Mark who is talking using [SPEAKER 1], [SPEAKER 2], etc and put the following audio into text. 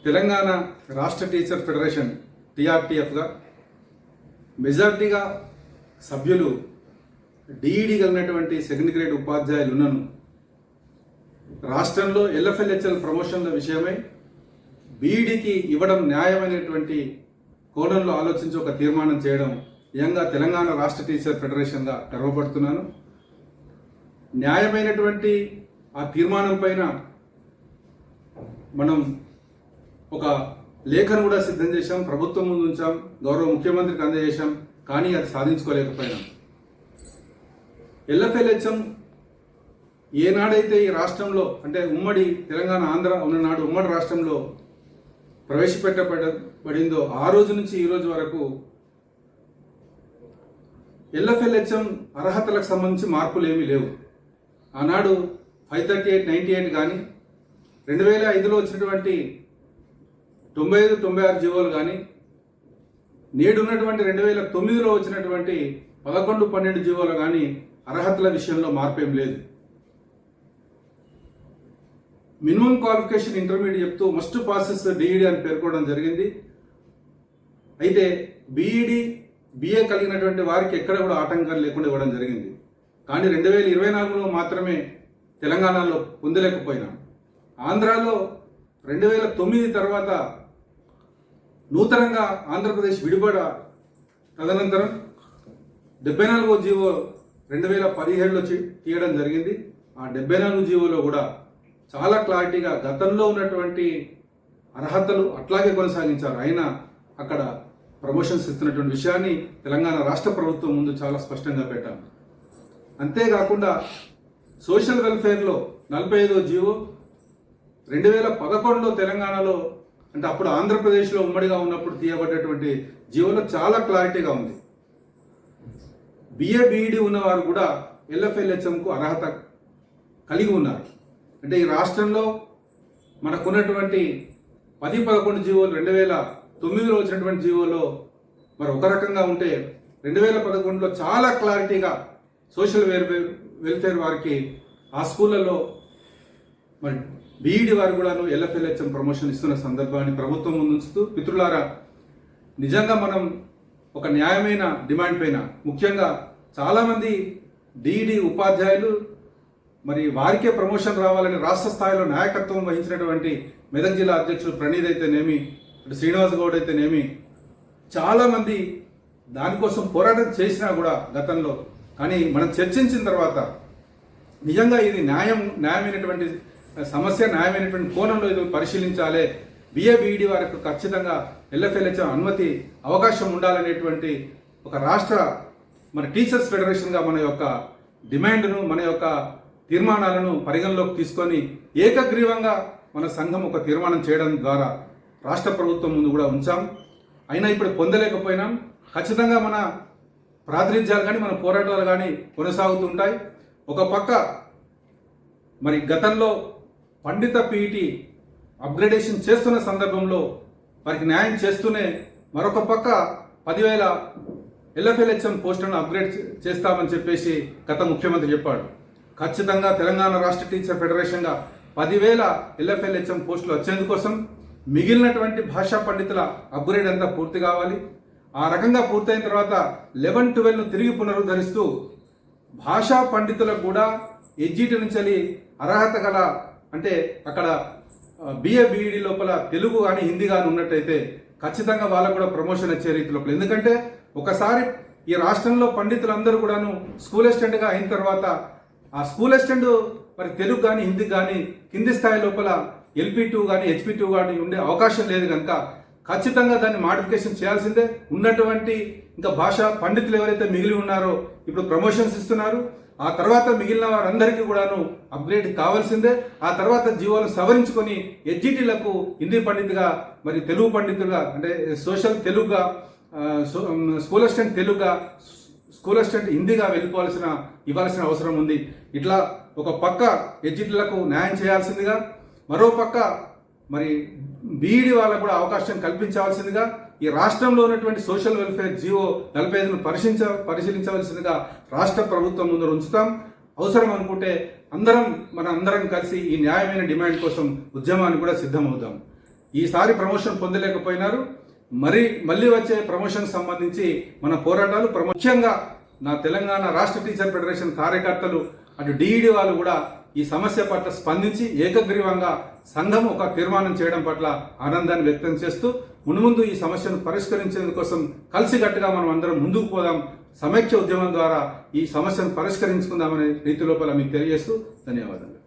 [SPEAKER 1] తెలంగాణ రాష్ట్ర teacher federation టీఆర్టీఎఫ్గా మెజార్టీగా సభ్యులు DEd కలిగినటువంటి సెకండ్ గ్రేడ్ ఉపాధ్యాయులున్నను రాష్ట్రంలో ఎల్ఎఫ్ఎల్హెచ్ఎల్ ప్రమోషన్ల విషయమై బీఈడికి ఇవ్వడం న్యాయమైనటువంటి కోణంలో ఆలోచించి ఒక తీర్మానం చేయడం నిజంగా తెలంగాణ రాష్ట్ర టీచర్ ఫెడరేషన్గా గర్వపడుతున్నాను. న్యాయమైనటువంటి ఆ తీర్మానం పైన మనం ఒక లేఖను కూడా సిద్ధం చేశాం, ప్రభుత్వం ముందు ఉంచాం, గౌరవ ముఖ్యమంత్రికి అందజేశాం. కానీ అది సాధించుకోలేకపోయినాం. ఎల్ఎఫ్ఎల్హెచ్ఎం ఏనాడైతే ఈ రాష్ట్రంలో అంటే ఉమ్మడి తెలంగాణ ఆంధ్ర ఉన్ననాడు ఉమ్మడి రాష్ట్రంలో ప్రవేశపెట్టబడిందో ఆ రోజు నుంచి ఈ రోజు వరకు ఎల్ఎఫ్ఎల్హెచ్ఎం అర్హతలకు సంబంధించి మార్పులు ఏమీ లేవు. ఆనాడు 538/98 కానీ 2005లో వచ్చినటువంటి 95-96 జీవోలు కానీ నేడున్నటువంటి 2009లో వచ్చినటువంటి 11-12 జీవోలు కానీ అర్హతల విషయంలో మార్పేం లేదు. మినిమం క్వాలిఫికేషన్ ఇంటర్మీడియట్ చెప్తూ మస్ట్ పాసెస్ డిఈడి అని పేర్కోవడం జరిగింది. అయితే బీఈడి బిఏ కలిగినటువంటి వారికి ఎక్కడ కూడా ఆటంకాలు లేకుండా ఇవ్వడం జరిగింది. కానీ 2024లో మాత్రమే తెలంగాణలో పొందలేకపోయినాం. ఆంధ్రాలో 2009 తర్వాత నూతనంగా ఆంధ్రప్రదేశ్ విడిపడ తదనంతరం 74వ జీవో 2017లో తీయడం జరిగింది. ఆ 74 జీవోలో కూడా చాలా క్లారిటీగా గతంలో ఉన్నటువంటి అర్హతలు అట్లాగే కొనసాగించారు. అయినా అక్కడ ప్రమోషన్స్ ఇస్తున్నటువంటి విషయాన్ని తెలంగాణ రాష్ట్ర ప్రభుత్వం ముందు చాలా స్పష్టంగా పెట్టాం. అంతేకాకుండా సోషల్ వెల్ఫేర్లో 45వ జీవో 2011లో తెలంగాణలో అంటే అప్పుడు ఆంధ్రప్రదేశ్లో ఉమ్మడిగా ఉన్నప్పుడు తీయబడ్డటువంటి జీవోలో చాలా క్లారిటీగా ఉంది. బిఏ బీఈడి ఉన్నవారు కూడా ఎల్ఎఫ్ఎల్హెచ్ఎంకు అర్హత కలిగి ఉన్నారు. అంటే ఈ రాష్ట్రంలో మనకున్నటువంటి 10-11 జీవోలు 2009లో వచ్చినటువంటి జీవోలో మరి ఒక రకంగా ఉంటే 2011లో చాలా క్లారిటీగా సోషల్ వెల్ఫేర్ వారికి ఆ స్కూళ్ళల్లో మరి బీఈడి వారు కూడాను ఎల్ఎఫ్ఎల్హెచ్ఎం ప్రమోషన్ ఇస్తున్న సందర్భాన్ని ప్రభుత్వం ముందు ఉంచుతూ, మిత్రులారా, నిజంగా మనం ఒక న్యాయమైన డిమాండ్ పైన ముఖ్యంగా చాలామంది డిఈడి ఉపాధ్యాయులు మరి వారికే ప్రమోషన్ రావాలని రాష్ట్ర స్థాయిలో నాయకత్వం వహించినటువంటి మెదక్ జిల్లా అధ్యక్షుడు ప్రణీత్ అయితేనేమి, శ్రీనివాస్ గౌడ్ అయితేనేమి, చాలామంది దానికోసం పోరాటం చేసినా కూడా గతంలో. కానీ మనం చర్చించిన తర్వాత నిజంగా ఇది న్యాయమైనటువంటి సమస్య, న్యాయమైనటువంటి కోణంలో ఇది పరిశీలించాలి. బిఏ బీఈడి వారికి ఖచ్చితంగా ఎల్ఎఫ్ఎల్హెచ్ఎం అనుమతి అవకాశం ఉండాలనేటువంటి ఒక రాష్ట్ర మన టీచర్స్ ఫెడరేషన్గా మన యొక్క డిమాండ్ను, మన యొక్క తీర్మానాలను పరిగణలోకి తీసుకొని ఏకగ్రీవంగా మన సంఘం ఒక తీర్మానం చేయడం ద్వారా రాష్ట్ర ప్రభుత్వం ముందు కూడా ఉంచాం. అయినా ఇప్పుడు పొందలేకపోయినాం. ఖచ్చితంగా మన ప్రాతినిధ్యాలు కానీ మన పోరాటాలు కానీ కొనసాగుతుంటాయి. ఒక పక్క మరి గతంలో పండిత పీఈటీ అప్గ్రేడేషన్ చేస్తున్న సందర్భంలో వారికి న్యాయం చేస్తూనే మరొక పక్క 10,000 ఎల్ఎఫ్ఎల్హెచ్ఎం పోస్టులను అప్గ్రేడ్ చేస్తామని చెప్పేసి గత ముఖ్యమంత్రి చెప్పాడు. ఖచ్చితంగా తెలంగాణ రాష్ట్ర టీచర్ ఫెడరేషన్గా 10,000 ఎల్ఎఫ్ఎల్హెచ్ఎం పోస్టులు వచ్చేందుకోసం మిగిలినటువంటి భాషా పండితుల అప్గ్రేడ్ అంతా పూర్తి కావాలి. ఆ రకంగా పూర్తయిన తర్వాత 11-12ను తిరిగి పునరుద్ధరిస్తూ భాషా పండితులకు కూడా ఎడ్జిటి నుంచి అర్హత గల అంటే అక్కడ బిఏ బీఈడి లోపల తెలుగు కానీ హిందీ కానీ ఉన్నట్టయితే ఖచ్చితంగా వాళ్ళకు కూడా ప్రమోషన్ వచ్చే రీతి లోపల. ఎందుకంటే ఒకసారి ఈ రాష్ట్రంలో పండితులందరూ కూడాను స్కూల్ అసిస్టెంట్గా అయిన తర్వాత ఆ స్కూల్ అసిస్టెంట్ మరి తెలుగు కానీ హిందీ కానీ కింది స్థాయి లోపల LP2 కానీ HP2 కానీ ఉండే అవకాశం లేదు కనుక ఖచ్చితంగా దాన్ని మాడిఫికేషన్ చేయాల్సిందే. ఉన్నటువంటి ఇంకా భాషా పండితులు ఎవరైతే మిగిలి ఉన్నారో ఇప్పుడు ప్రమోషన్స్ ఇస్తున్నారు. ఆ తర్వాత మిగిలిన వారందరికీ కూడాను అప్గ్రేడ్ కావాల్సిందే. ఆ తర్వాత జీవోలు సవరించుకొని ఎడ్జిటీలకు హిందీ పండితుగా మరి తెలుగు పండితులుగా అంటే సోషల్ తెలుగుగా, స్కూల్ అసిస్టెంట్ తెలుగుగా, స్కూల్ అసిస్టెంట్ హిందీగా ఇవ్వాల్సిన అవసరం ఉంది. ఇట్లా ఒక పక్క ఎడ్జిటీలకు న్యాయం చేయాల్సిందిగా, మరో పక్క మరి బీఈడి వాళ్ళకు కూడా అవకాశం కల్పించాల్సిందిగా ఈ రాష్ట్రంలో ఉన్నటువంటి సోషల్ వెల్ఫేర్ జీవో 45ను పరిశీలించవలసిందిగా రాష్ట్ర ప్రభుత్వం ముందు ఉంచుతాం. అవసరం అనుకుంటే అందరం కలిసి ఈ న్యాయమైన డిమాండ్ కోసం ఉద్యమాన్ని కూడా సిద్ధమవుతాం. ఈసారి ప్రమోషన్ పొందలేకపోయినారు. మళ్ళీ వచ్చే ప్రమోషన్ సంబంధించి మన పోరాటాలు ముఖ్యంగా నా తెలంగాణ రాష్ట్ర టీచర్ ఫెడరేషన్ కార్యకర్తలు అటు డిఈడి వాళ్ళు కూడా ఈ సమస్య పట్ల స్పందించి ఏకగ్రీవంగా సంఘం ఒక తీర్మానం చేయడం పట్ల ఆనందాన్ని వ్యక్తం చేస్తూ మున్ముందు ఈ సమస్యను పరిష్కరించేందుకోసం కలిసికట్టుగా మనం అందరం ముందుకు పోదాం, సమైక్య ఉద్యమం ద్వారా ఈ సమస్యను పరిష్కరించుకుందామనే రీతి లోపల మీకు తెలియజేస్తూ ధన్యవాదాలు.